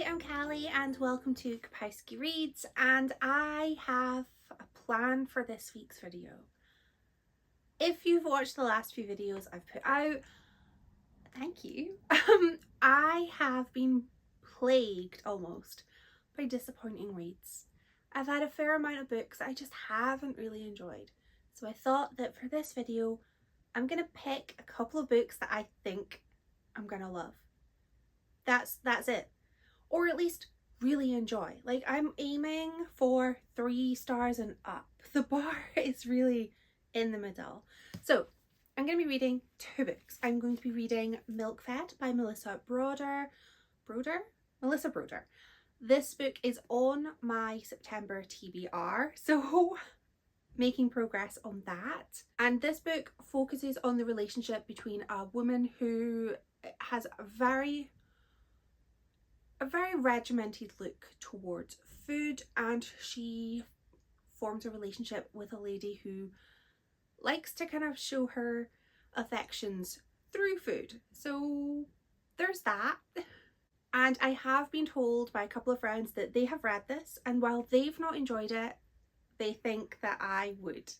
Hi, I'm Callie and welcome to Kapowski Reads, and I have a plan for this week's video. If you've watched the last few videos I've put out, thank you. I have been plagued almost by disappointing reads. I've had a fair amount of books I just haven't really enjoyed. So I thought that for this video, I'm gonna pick a couple of books that I think I'm gonna love. That's it. Or at least really enjoy. Like, I'm aiming for 3 stars and up. The bar is really in the middle. So I'm going to be reading 2 books. I'm going to be reading Milk Fed by Melissa Broder. Melissa Broder. This book is on my September TBR, so making progress on that. And this book focuses on the relationship between a woman who has a very regimented look towards food, and she forms a relationship with a lady who likes to kind of show her affections through food. So there's that. And I have been told by a couple of friends that they have read this, and while they've not enjoyed it, they think that I would.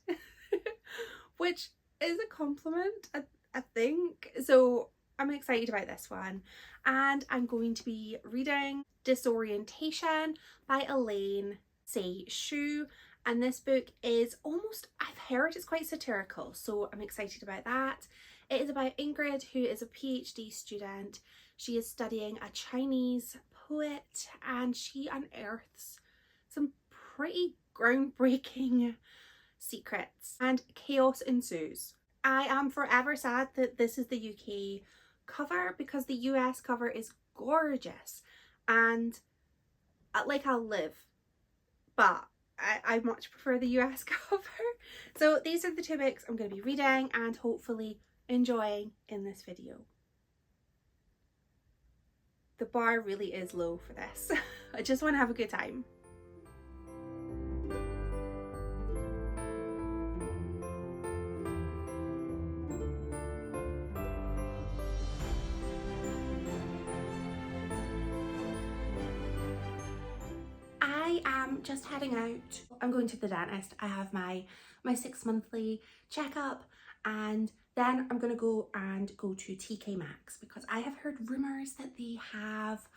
Which is a compliment, I think. So I'm excited about this one, and I'm going to be reading Disorientation by Elaine, Chou, and this book is almost, I've heard it's quite satirical, so I'm excited about that. It is about Ingrid, who is a PhD student. She is studying a Chinese poet, and she unearths some pretty groundbreaking secrets, and chaos ensues. I am forever sad that this is the UK cover, because the US cover is gorgeous, and like, I'll live, but I much prefer the US cover. So these are the 2 books I'm going to be reading and hopefully enjoying in this video. The bar really is low for this. I just want to have a good time. I am just heading out. I'm going to the dentist. I have my 6 monthly checkup, and then I'm going to go to TK Maxx, because I have heard rumours that they have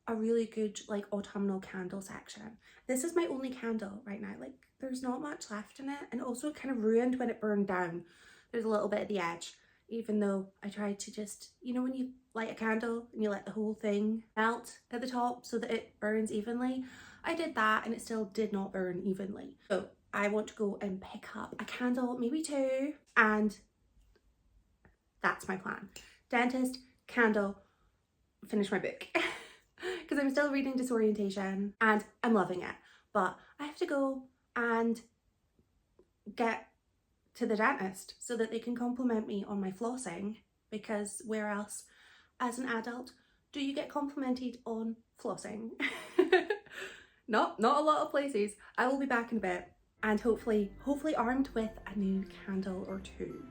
a really good like autumnal candle section. This is my only candle right now. Like, there's not much left in it, and also it kind of ruined when it burned down. There's a little bit at the edge, even though I tried to just, you know, when you light a candle and you let the whole thing melt at the top so that it burns evenly. I did that and it still did not burn evenly. So I want to go and pick up a candle, maybe 2, and that's my plan. Dentist, candle, finish my book. Because I'm still reading Disorientation and I'm loving it. But I have to go and get to the dentist so that they can compliment me on my flossing, because where else as an adult do you get complimented on flossing? Not a lot of places. I will be back in a bit, and hopefully armed with a new candle or 2.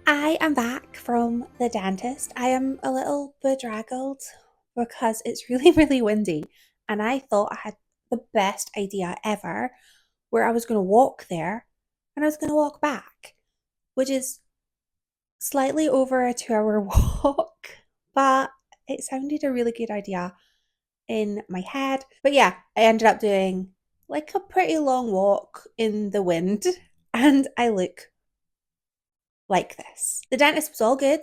I am back from the dentist. I am a little bedraggled because it's really windy, and I thought I had the best idea ever, where I was going to walk there and I was going to walk back, which is slightly over a 2-hour walk, but it sounded a really good idea in my head. But yeah, I ended up doing like a pretty long walk in the wind, and I look like this. The dentist was all good.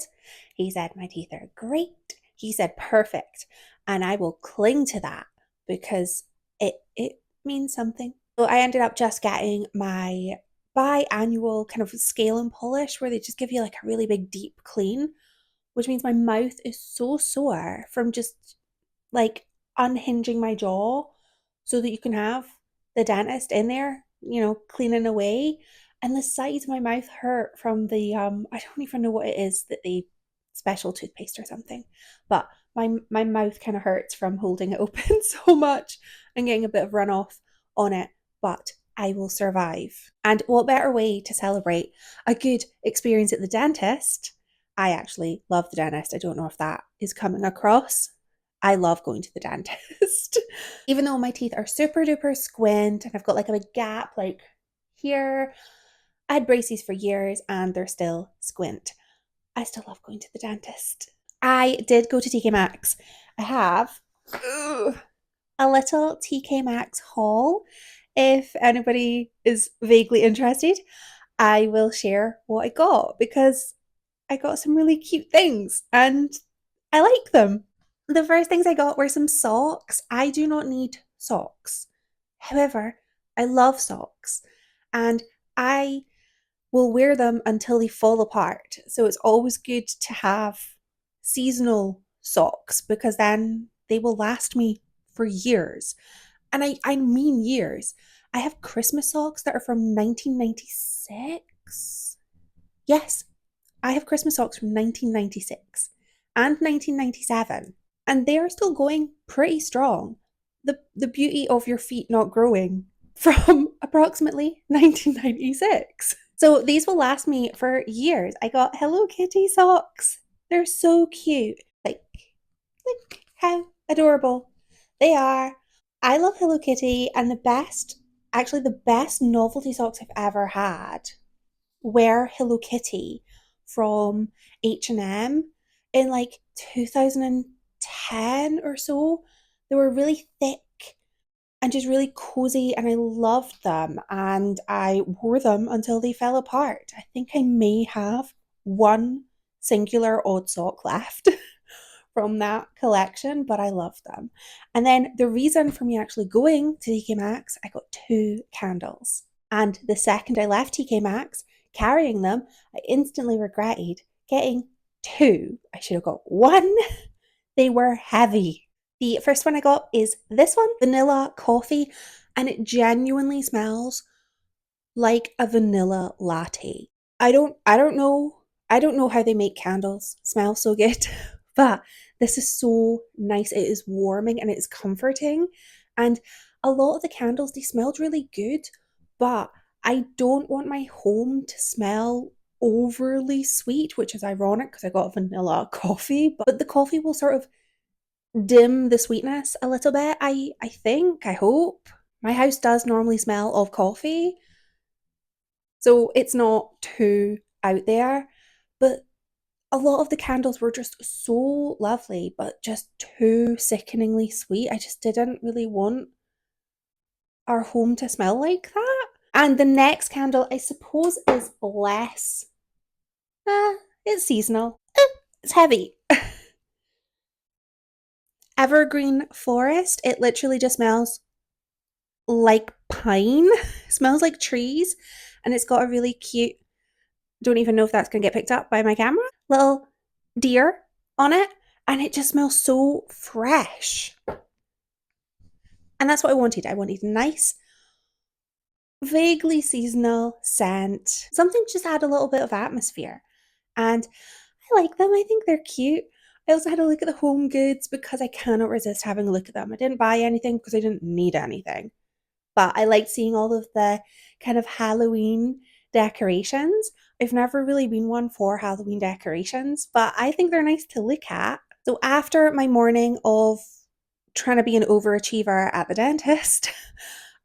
He said my teeth are great. He said perfect. And I will cling to that because it means something. So I ended up just getting my biannual kind of scale and polish, where they just give you like a really big deep clean, which means my mouth is so sore from just like unhinging my jaw so that you can have the dentist in there, you know, cleaning away. and the sides of my mouth hurt from the I don't even know what it is that they special toothpaste or something, but my mouth kind of hurts from holding it open so much and getting a bit of runoff on it, but I will survive. And what better way to celebrate a good experience at the dentist? I actually love the dentist. I don't know if that is coming across. I love going to the dentist. Even though my teeth are super duper squint and I've got like a big gap like here, I had braces for years and they're still squint. I still love going to the dentist. I did go to TK Maxx. I have a little TK Maxx haul. If anybody is vaguely interested, I will share what I got because I got some really cute things and I like them. The first things I got were some socks. I do not need socks. However, I love socks and I will wear them until they fall apart. So it's always good to have seasonal socks because then they will last me for years. And I mean years. I have Christmas socks that are from 1996. Yes, I have Christmas socks from 1996 and 1997. And they are still going pretty strong. The beauty of your feet not growing from approximately 1996. So these will last me for years. I got Hello Kitty socks. They're so cute. Like how adorable they are. I love Hello Kitty, and the best novelty socks I've ever had were Hello Kitty from H&M in like 2010 or so. They were really thick and just really cozy, and I loved them, and I wore them until they fell apart. I think I may have one singular odd sock left from that collection, but I love them. And then the reason for me actually going to TK Maxx, I got 2 candles. And the second I left TK Maxx, carrying them, I instantly regretted getting 2. I should have got 1. They were heavy. The first one I got is this one, vanilla coffee, and it genuinely smells like a vanilla latte. I don't know how they make candles smell so good, but this is so nice. It is warming and it is comforting. And a lot of the candles, they smelled really good, but I don't want my home to smell overly sweet, which is ironic because I got vanilla coffee, but the coffee will sort of dim the sweetness a little bit. I think, I hope. My house does normally smell of coffee, so it's not too out there, but a lot of the candles were just so lovely, but just too sickeningly sweet. I just didn't really want our home to smell like that. And the next candle, I suppose, is less. It's seasonal. It's heavy. Evergreen Forest. It literally just smells like pine. It smells like trees. And it's got a really cute, don't even know if that's going to get picked up by my camera, little deer on it. And it just smells so fresh. And that's what I wanted. I wanted a nice, vaguely seasonal scent. Something to just add a little bit of atmosphere. And I like them. I think they're cute. I also had a look at the home goods because I cannot resist having a look at them. I didn't buy anything because I didn't need anything. But I liked seeing all of the kind of Halloween decorations. I've never really been one for Halloween decorations, but I think they're nice to look at. So after my morning of trying to be an overachiever at the dentist,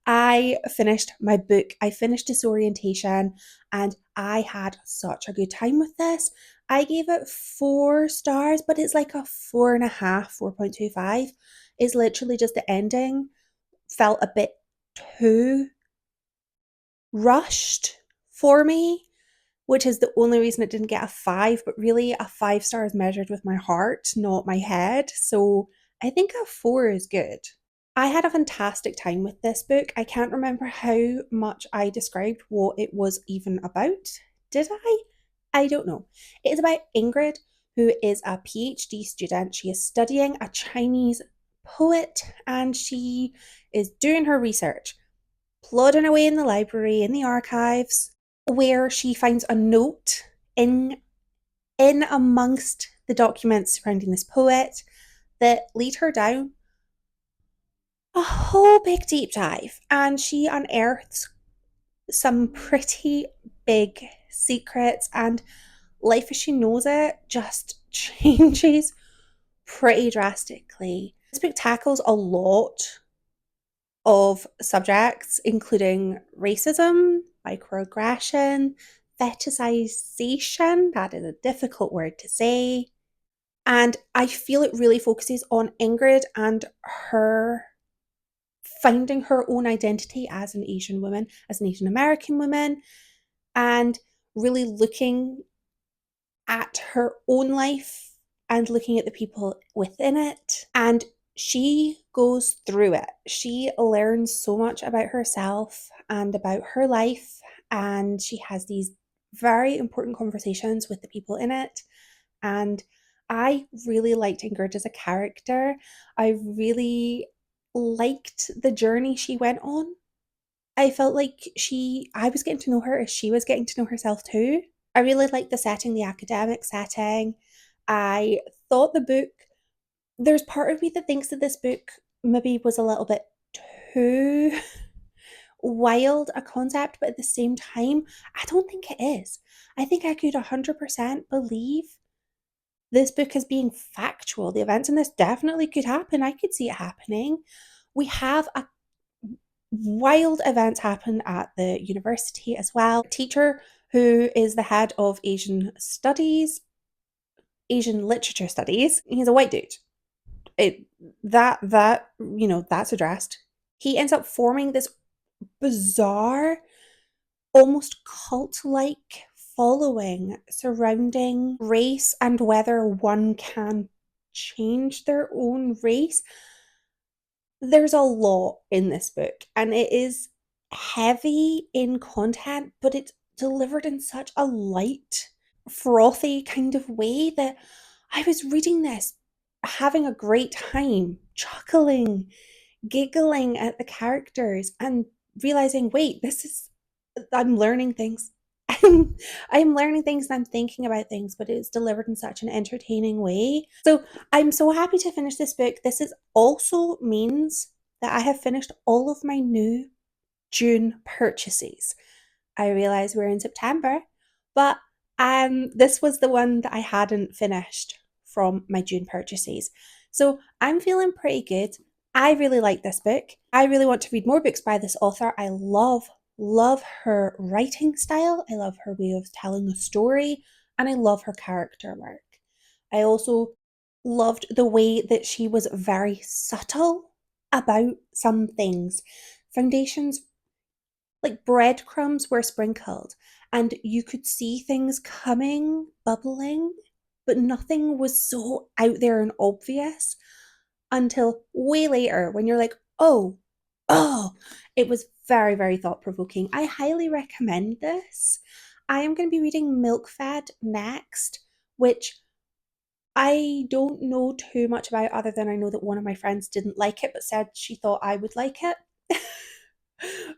I finished my book. I finished Disorientation and I had such a good time with this. I gave it 4 stars, but it's like a 4.5, 4.25. It's literally just the ending felt a bit too rushed for me, which is the only reason it didn't get a 5, but really a 5 star is measured with my heart, not my head. So I think a 4 is good. I had a fantastic time with this book. I can't remember how much I described what it was even about. Did I? I don't know. It is about Ingrid, who is a PhD student. She is studying a Chinese poet and she is doing her research, plodding away in the library, in the archives, where she finds a note in amongst the documents surrounding this poet that lead her down a whole big deep dive, and she unearths some pretty big secrets, and life as she knows it just changes pretty drastically. This book tackles a lot of subjects, including racism, microaggression, fetishization, that is a difficult word to say. And I feel it really focuses on Ingrid and her finding her own identity as an Asian woman, as an Asian American woman, and really looking at her own life and looking at the people within it. And she goes through it. She learns so much about herself and about her life, and she has these very important conversations with the people in it. And I really liked Ingrid as a character. I really liked the journey she went on. I felt like I was getting to know her as she was getting to know herself too. I really liked the setting, the academic setting. I thought there's part of me that thinks that this book maybe was a little bit too wild a concept, but at the same time, I don't think it is. I think I could 100% believe this book as being factual. The events in this definitely could happen. I could see it happening. We have a wild events happen at the university as well. A teacher who is the head of Asian literature studies, he's a white dude. That's addressed. He ends up forming this bizarre, almost cult-like following surrounding race and whether one can change their own race. There's a lot in this book, and it is heavy in content, but it's delivered in such a light, frothy kind of way that I was reading this, having a great time, chuckling, giggling at the characters, and realizing, wait, I'm learning things. I'm learning things and I'm thinking about things, but it's delivered in such an entertaining way. So I'm so happy to finish this book. This is also means that I have finished all of my new June purchases. I realize we're in September, but this was the one that I hadn't finished from my June purchases. So I'm feeling pretty good. I really like this book. I really want to read more books by this author. I love her writing style. I love her way of telling a story, and I love her character work. I also loved the way that she was very subtle about some things. Foundations, like breadcrumbs, were sprinkled, and you could see things coming, bubbling, but nothing was so out there and obvious until way later when you're like, oh, it was very, very thought-provoking. I highly recommend this. I am going to be reading Milk Fed next, which I don't know too much about other than I know that one of my friends didn't like it but said she thought I would like it.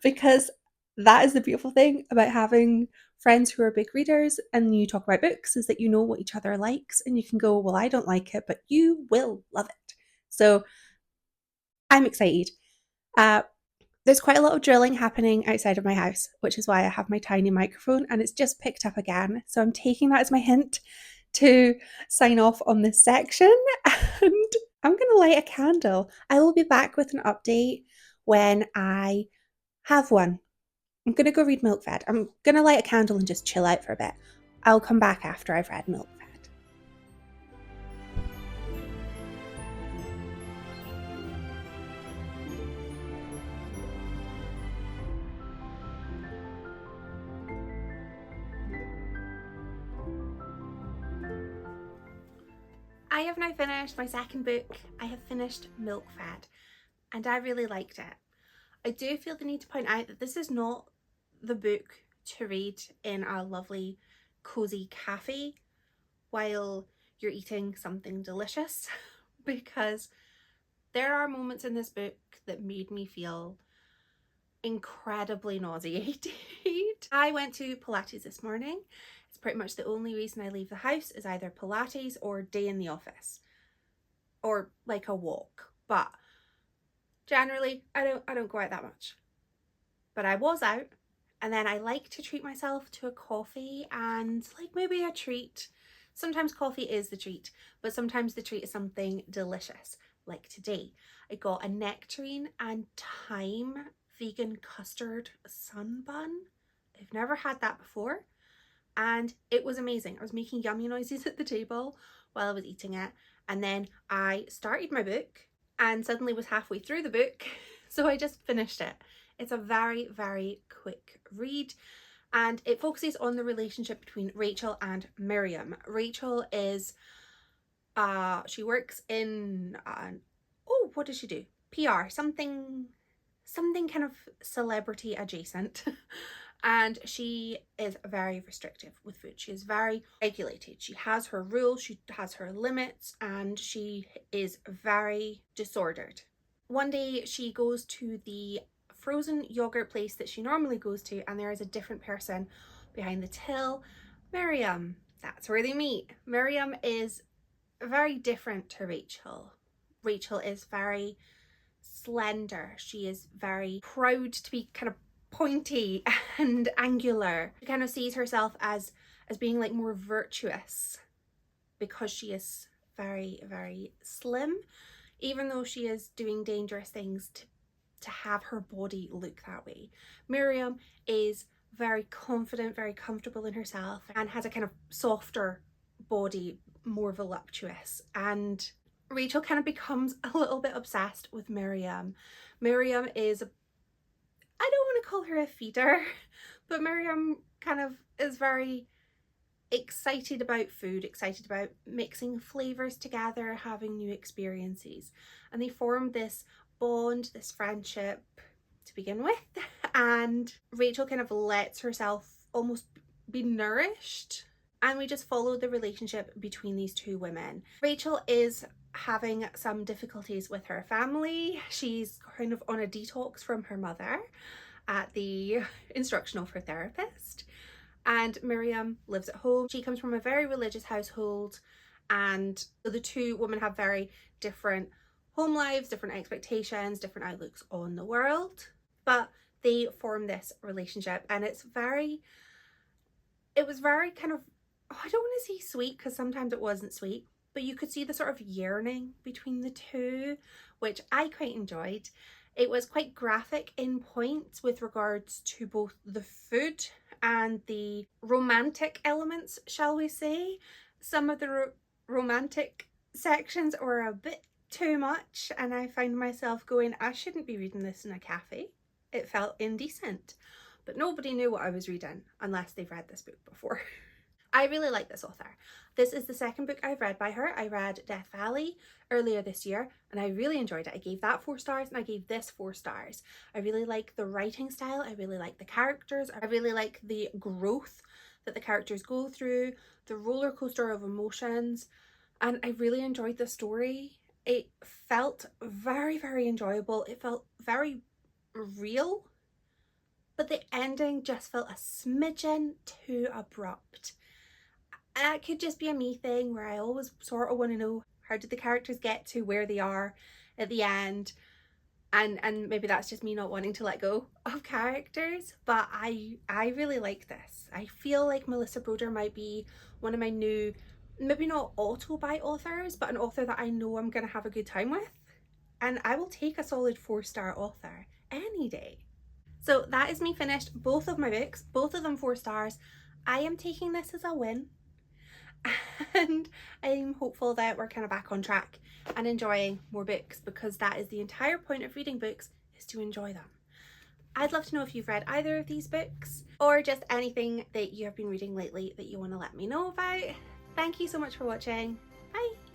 Because that is the beautiful thing about having friends who are big readers and you talk about books, is that you know what each other likes and you can go, well, I don't like it, but you will love it. So I'm excited. There's quite a lot of drilling happening outside of my house, which is why I have my tiny microphone, and it's just picked up again. So I'm taking that as my hint to sign off on this section, and I'm going to light a candle. I will be back with an update when I have one. I'm going to go read Milk Fed. I'm going to light a candle and just chill out for a bit. I'll come back after I've read Milk Fed. I have now finished my second book. I have finished Milk Fed, and I really liked it. I do feel the need to point out that this is not the book to read in a lovely cozy cafe while you're eating something delicious, because there are moments in this book that made me feel incredibly nauseated. I went to Pilates this morning. It's pretty much the only reason I leave the house is either Pilates or day in the office or like a walk. But generally I don't go out that much. But I was out, and then I like to treat myself to a coffee and like maybe a treat. Sometimes coffee is the treat, but sometimes the treat is something delicious. Like today, I got a nectarine and thyme vegan custard sun bun. I've never had that before, and it was amazing. I was making yummy noises at the table while I was eating it, and then I started my book and suddenly was halfway through the book, so I just finished it. It's a very, very quick read, and it focuses on the relationship between Rachel and Miriam. Rachel is, she works in, oh, what does she do? PR, something kind of celebrity adjacent. And she is very restrictive with food. She is very regulated. She has her rules, she has her limits, and she is very disordered. One day she goes to the frozen yogurt place that she normally goes to, and there is a different person behind the till. Miriam, that's where they meet. Miriam is very different to Rachel. Rachel is very slender. She is very proud to be kind of pointy and angular. She kind of sees herself as being like more virtuous because she is very, very slim, even though she is doing dangerous things to have her body look that way. Miriam is very confident, very comfortable in herself, and has a kind of softer body, more voluptuous. And Rachel kind of becomes a little bit obsessed with Miriam. Miriam is, I don't want to call her a feeder, but Miriam kind of is very excited about food, excited about mixing flavors together, having new experiences. And they form this bond, this friendship to begin with, and Rachel kind of lets herself almost be nourished, and we just follow the relationship between these two women. Rachel is having some difficulties with her family. She's kind of on a detox from her mother at the instruction of her therapist, and Miriam lives at home. She comes from a very religious household, and the two women have very different home lives, different expectations, different outlooks on the world, but they form this relationship, and it was very kind of, I don't want to say sweet because sometimes it wasn't sweet, but you could see the sort of yearning between the two, which I quite enjoyed. It was quite graphic in points with regards to both the food and the romantic elements, shall we say. Some of the romantic sections were a bit too much, and I found myself going, I shouldn't be reading this in a cafe. It felt indecent, but nobody knew what I was reading unless they've read this book before. I really like this author. This is the second book I've read by her. I read Death Valley earlier this year and I really enjoyed it. I gave that 4 stars and I gave this 4 stars. I really like the writing style. I really like the characters. I really like the growth that the characters go through, the roller coaster of emotions, and I really enjoyed the story. It felt very, very enjoyable. It felt very real, but the ending just felt a smidgen too abrupt. It could just be a me thing where I always sort of want to know, how did the characters get to where they are at the end, and maybe that's just me not wanting to let go of characters, but I really like this. I feel like Melissa Broder might be one of my new, maybe not auto-buy authors, but an author that I know I'm going to have a good time with, and I will take a solid 4-star author any day. So that is me finished both of my books, both of them 4 stars. I am taking this as a win, and I'm hopeful that we're kind of back on track and enjoying more books, because that is the entire point of reading books, is to enjoy them. I'd love to know if you've read either of these books or just anything that you have been reading lately that you want to let me know about. Thank you so much for watching. Bye!